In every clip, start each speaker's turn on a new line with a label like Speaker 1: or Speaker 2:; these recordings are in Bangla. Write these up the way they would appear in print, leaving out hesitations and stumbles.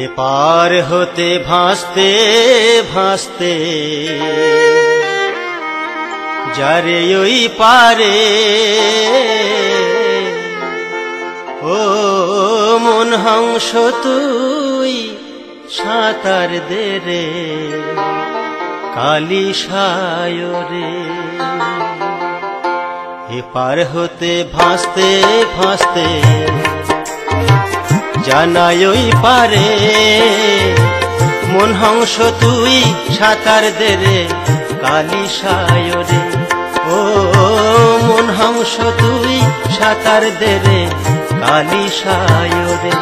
Speaker 1: এপার হতে ভাসতে ভাসতে যারে ওই পারে, ও মন হংস তুই সাঁতার দে রে কালিশায় রে। এপার হতে ভাসতে ভাসতে জানাই ওই পারে, মন হংস তুই সাঁতার দে রে কালিশায় রে। ও মন হংস তুই সাঁতার দে রে কালিশায় রে।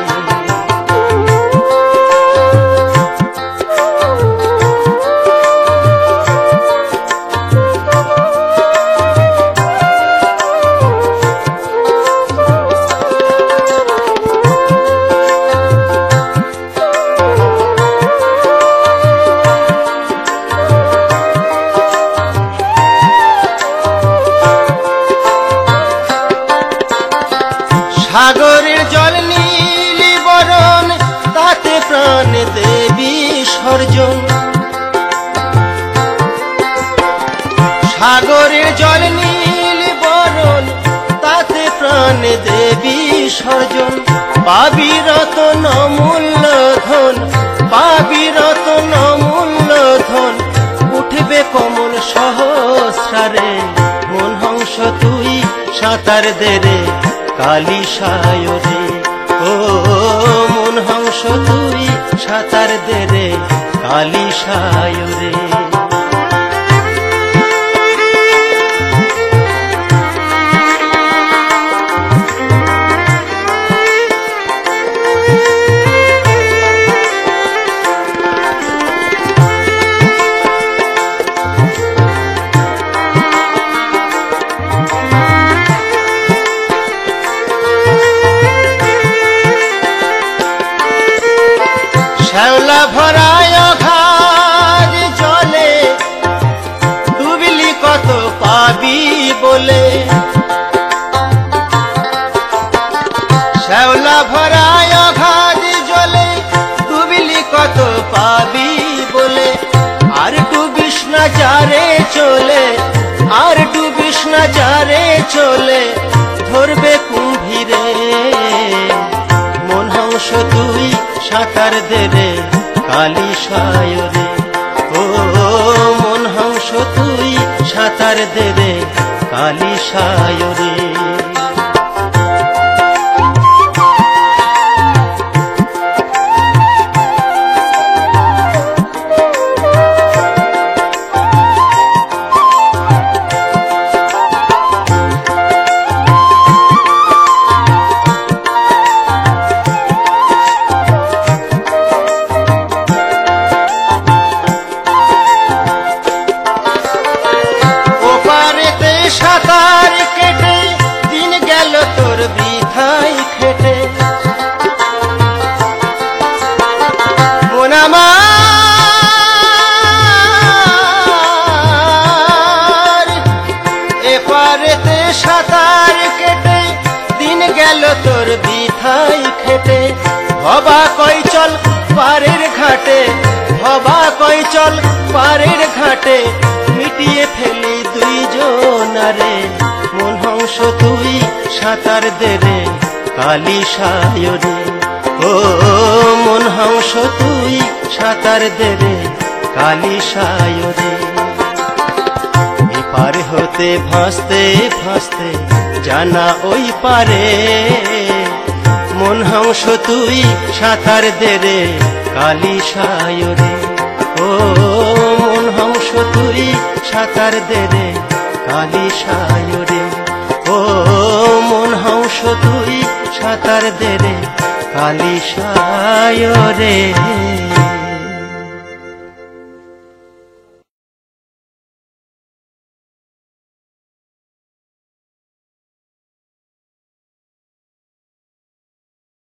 Speaker 1: সাগরের জল নীলি বরণ, তাতে প্রাণ দেবী সর্জন। সাগরের জল নীলি বরণ, তাতে প্রাণ দেবী সর্জন। পাবি রতন অমূল্য ধন, পাবি রতন অমূল্য ধন, উঠবে কমল সহস্রারে। মন হংস তুই সাঁতার দে রে কালিশায় রে। ও মন হংস তুই সাঁতার দে রে কালিশায় রে। শ্যাওলা ভরায় অগাধ জলে, ডুবলি কত পাবি বলে। শ্যাওলা ভরায় অগাধ জলে, ডুবলি কত পাবি বলে। আর ডুবিস না যারে চলে, আর ডুবিস না যারে চলে, ধরবে কুম্ভীরে। মন হংস তুই সাঁতার দে রে কালিশায় রে। ও মন হংস তুই সাঁতার দে রে কালিশায় রে। সাঁতার কেটে দিন গেল তোর বৃথাই খেটে। মন আমার এপারেতে সাঁতার কেটে দিন গেল তোর বৃথাই খেটে। ভবা কই চল পারের ঘাটে, ভবা কই চল পারের ঘাটে, মিটিয়ে ফেলি দুইজনারে। মন হংস তুই সাঁতার দে রে কালিশায় রে। ও মন হংস তুই সাঁতার দে রে কালিশায় রে। এপার হতে ভাসতে ভাসতে জানা ওই পারে, মন হংস তুই সাঁতার দে রে কালিশায় রে। ও মন হংস তুই সাঁতার দে রে কালিশায় রে। ও মন হংস তুই সাঁতার দে রে কালিশায় রে।